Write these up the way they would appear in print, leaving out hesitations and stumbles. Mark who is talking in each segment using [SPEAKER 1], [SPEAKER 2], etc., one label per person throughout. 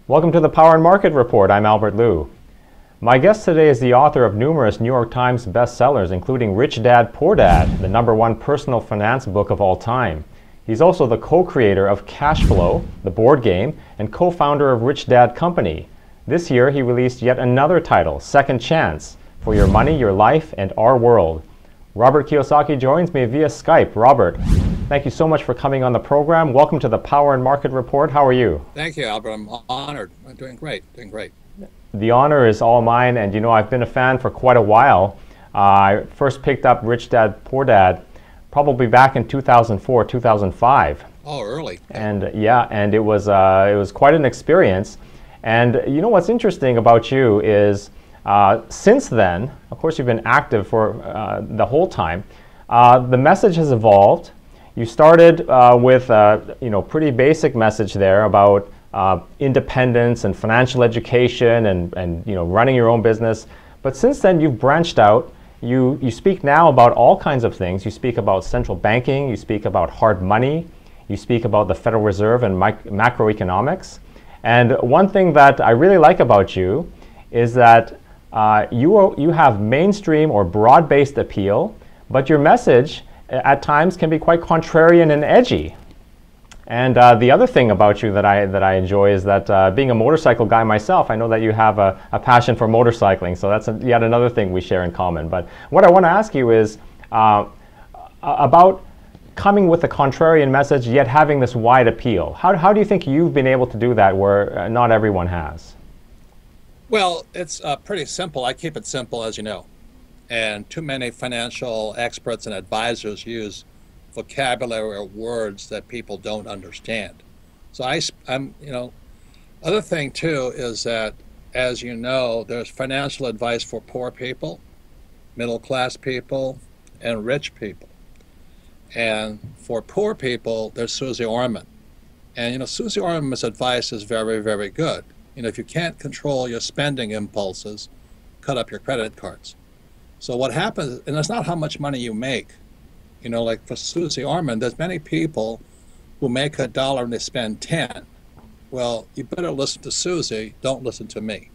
[SPEAKER 1] Welcome to the Power and Market Report. I'm Albert Liu. My guest today is the author of numerous New York Times bestsellers, including Rich Dad, Poor Dad, the #1 personal finance book of all time. He's also the co-creator of Cash Flow, the board game, and co-founder of Rich Dad Company. This year, he released yet another title, Second Chance, For Your Money, Your Life, and Our World. Robert Kiyosaki joins me via Skype. Robert, thank you so much for coming on the program. Welcome to the Power and Market Report. How are you?
[SPEAKER 2] Thank you, Albert. I'm honored. I'm doing great,
[SPEAKER 1] The honor is all mine, and you know, I've been a fan for quite a while. I first picked up Rich Dad, Poor Dad probably back in 2004, 2005.
[SPEAKER 2] Oh, early.
[SPEAKER 1] And it was quite an experience. And you know what's interesting about you is since then, of course, you've been active for the whole time. The message has evolved. You started with pretty basic message there about independence and financial education and running your own business. But since then, you've branched out. You speak now about all kinds of things. You speak about central banking. You speak about hard money. You speak about the Federal Reserve and macroeconomics. And one thing that I really like about you is that you have mainstream or broad-based appeal, but your message at times can be quite contrarian and edgy. And the other thing about you that I enjoy is that being a motorcycle guy myself, I know that you have a passion for motorcycling, so that's yet another thing we share in common. But what I want to ask you is about coming with a contrarian message yet having this wide appeal. How do you think you've been able to do that where not everyone has?
[SPEAKER 2] Well, it's pretty simple. I keep it simple, as you know. And too many financial experts and advisors use vocabulary or words that people don't understand. So other thing too is that, as you know, there's financial advice for poor people, middle class people, and rich people. And for poor people, there's Susie Orman. And Susie Orman's advice is very, very good. If you can't control your spending impulses, cut up your credit cards. So what happens, and it's not how much money you make. Like for Susie Orman, there's many people who make $1 and they spend 10. Well, you better listen to Susie, don't listen to me.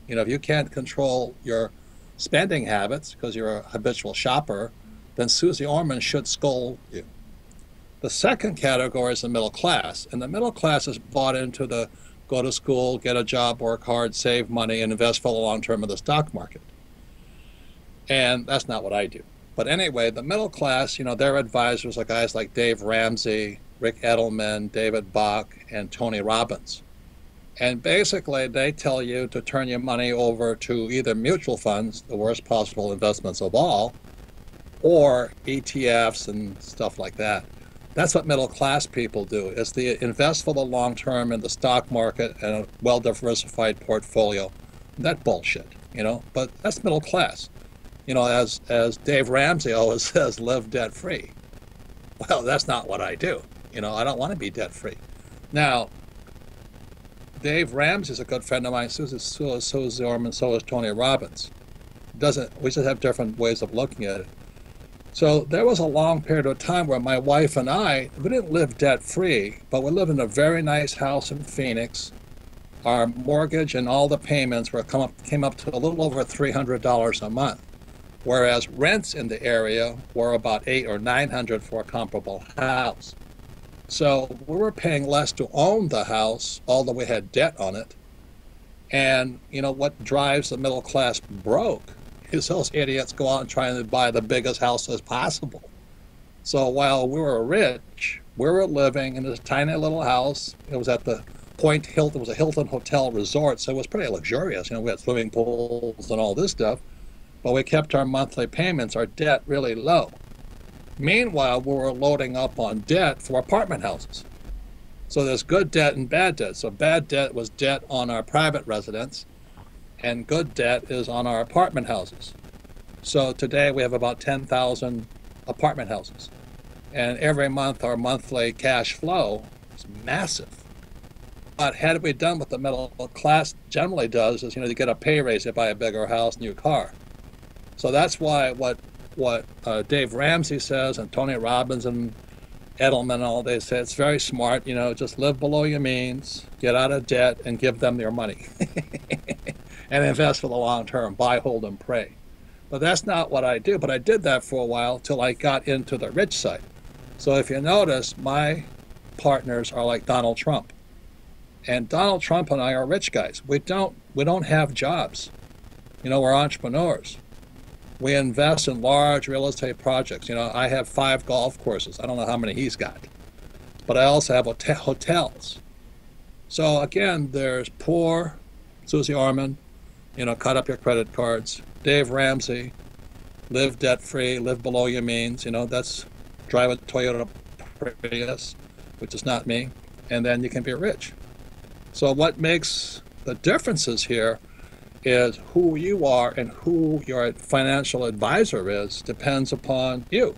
[SPEAKER 2] If you can't control your spending habits because you're a habitual shopper, then Susie Orman should scold you. The second category is the middle class, and the middle class is bought into the go to school, get a job, work hard, save money, and invest for the long term in the stock market. And that's not what I do. But anyway, the middle class, their advisors are guys like Dave Ramsey, Rick Edelman, David Bach, and Tony Robbins. And basically, they tell you to turn your money over to either mutual funds, the worst possible investments of all, or ETFs and stuff like that. That's what middle class people do, is they invest for the long term in the stock market and a well-diversified portfolio. That bullshit, but that's middle class. As Dave Ramsey always says, live debt-free. Well, that's not what I do. I don't want to be debt-free. Now, Dave Ramsey is a good friend of mine. So is Susie Orman, so is Tony Robbins. We just have different ways of looking at it. So there was a long period of time where my wife and we didn't live debt-free, but we lived in a very nice house in Phoenix. Our mortgage and all the payments came up to a little over $300 a month, whereas rents in the area were about $800 or $900 for a comparable house. So we were paying less to own the house, although we had debt on it. And what drives the middle class broke is those idiots go out and try to buy the biggest houses possible. So while we were rich, we were living in this tiny little house. It was at the Point Hilton. It was a Hilton Hotel Resort, so it was pretty luxurious. We had swimming pools and all this stuff, but we kept our monthly payments, our debt, really low. Meanwhile, we were loading up on debt for apartment houses. So there's good debt and bad debt. So bad debt was debt on our private residence, and good debt is on our apartment houses. So today we have about 10,000 apartment houses. And every month our monthly cash flow is massive. But had we done what the middle class generally does is, you get a pay raise, you buy a bigger house, new car. So that's why what Dave Ramsey says and Tony Robbins and Edelman and all, they say it's very smart, just live below your means, get out of debt, and give them their money. And invest for the long term, buy, hold, and pray. But that's not what I do. But I did that for a while till I got into the rich side. So if you notice, my partners are like Donald Trump. And Donald Trump and I are rich guys. We don't have jobs. We're entrepreneurs. We invest in large real estate projects. I have 5 golf courses. I don't know how many he's got. But I also have hotels. So again, there's poor, Susie Orman, cut up your credit cards. Dave Ramsey, live debt-free, live below your means. That's drive a Toyota Prius, which is not me, and then you can be rich. So what makes the differences here is who you are and who your financial advisor is depends upon you.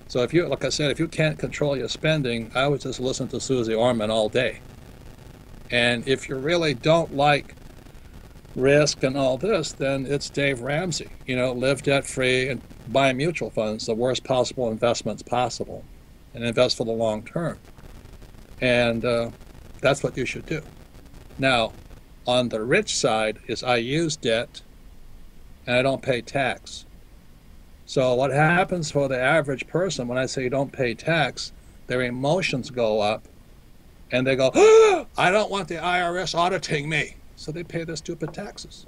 [SPEAKER 2] So if you, like I said, if you can't control your spending, I would just listen to Susie Orman all day. And if you really don't like risk and all this, then it's Dave Ramsey. Live debt-free and buy mutual funds, the worst possible investments possible, and invest for the long term. And that's what you should do. Now, on the rich side is I use debt and I don't pay tax. So what happens for the average person when I say don't pay tax, their emotions go up and they go, oh, I don't want the IRS auditing me. So they pay their stupid taxes.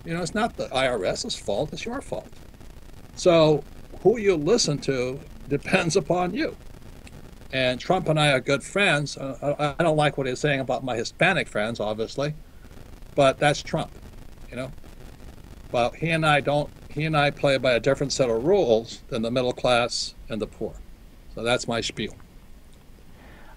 [SPEAKER 2] It's not the IRS's fault, it's your fault. So who you listen to depends upon you. And Trump and I are good friends. I don't like what he's saying about my Hispanic friends, obviously, but that's Trump, But he and I play by a different set of rules than the middle class and the poor. So that's my spiel.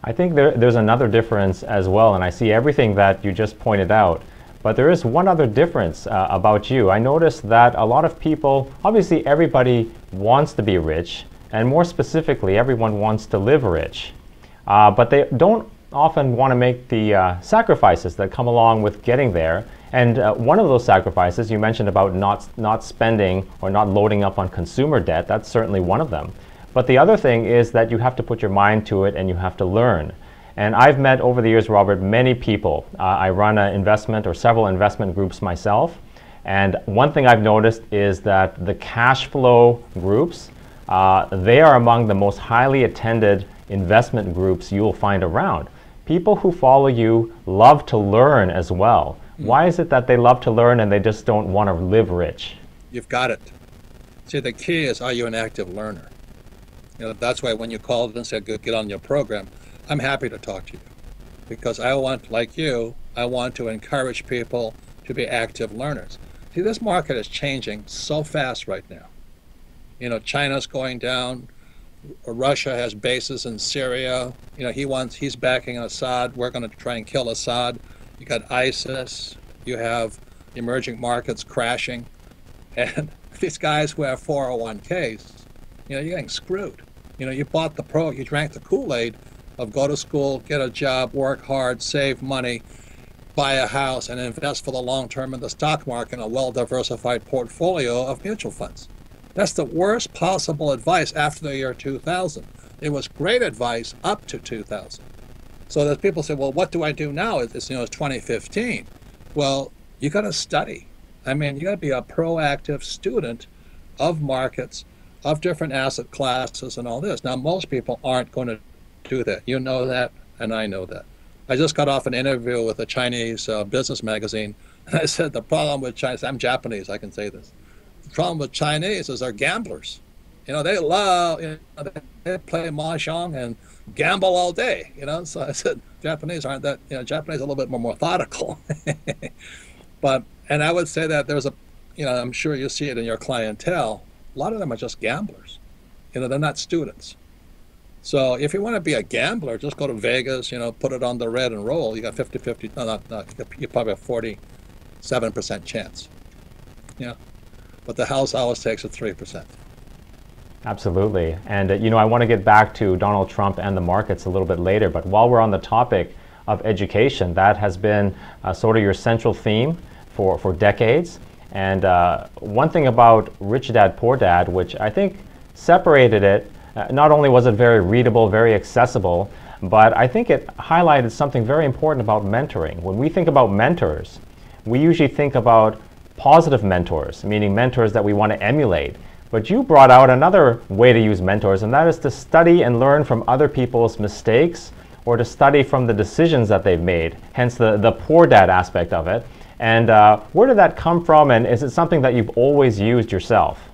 [SPEAKER 1] I think there's another difference as well, and I see everything that you just pointed out. But there is one other difference about you. I noticed that a lot of people, obviously everybody wants to be rich, and more specifically, everyone wants to live rich. But they don't often want to make the sacrifices that come along with getting there. And one of those sacrifices you mentioned about not spending or not loading up on consumer debt, that's certainly one of them. But the other thing is that you have to put your mind to it and you have to learn. And I've met over the years, Robert, many people. I run an investment or several investment groups myself. And one thing I've noticed is that the cash flow groups, they are among the most highly attended investment groups you'll find around. People who follow you love to learn as well. Why is it that they love to learn and they just don't want to live rich?
[SPEAKER 2] You've got it. See, the key is, are you an active learner? That's why when you called and said, get on your program, I'm happy to talk to you. Because I want, like you, I want to encourage people to be active learners. See, this market is changing so fast right now. China's going down. Russia has bases in Syria. He's backing Assad. We're going to try and kill Assad. You got ISIS. You have emerging markets crashing. And these guys who have 401ks, you're getting screwed. You bought you drank the Kool-Aid of go to school, get a job, work hard, save money, buy a house, and invest for the long term in the stock market in a well-diversified portfolio of mutual funds. That's the worst possible advice after the year 2000. It was great advice up to 2000. So that people say, well, what do I do now? It's 2015. Well, you got to study. You got to be a proactive student of markets, of different asset classes and all this. Now, most people aren't going to do that. You know that, and I know that. I just got off an interview with a Chinese business magazine, and I said the problem with Chinese, I'm Japanese, I can say this. The problem with Chinese is they're gamblers. They love, they play mahjong and gamble all day, So I said, Japanese aren't that, Japanese are a little bit more methodical. And I would say that there's I'm sure you see it in your clientele, a lot of them are just gamblers. They're not students. So if you want to be a gambler, just go to Vegas, put it on the red and roll. You got 50-50, no, you probably have 47% chance. Yeah. But the house always takes a 3%.
[SPEAKER 1] Absolutely. And I want to get back to Donald Trump and the markets a little bit later, but while we're on the topic of education, that has been sort of your central theme for decades. And one thing about Rich Dad, Poor Dad, which I think separated it Not only was it very readable, very accessible, but I think it highlighted something very important about mentoring. When we think about mentors, we usually think about positive mentors, meaning mentors that we want to emulate. But you brought out another way to use mentors, and that is to study and learn from other people's mistakes, or to study from the decisions that they've made, hence the poor dad aspect of it. And where did that come from, and is it something that you've always used yourself?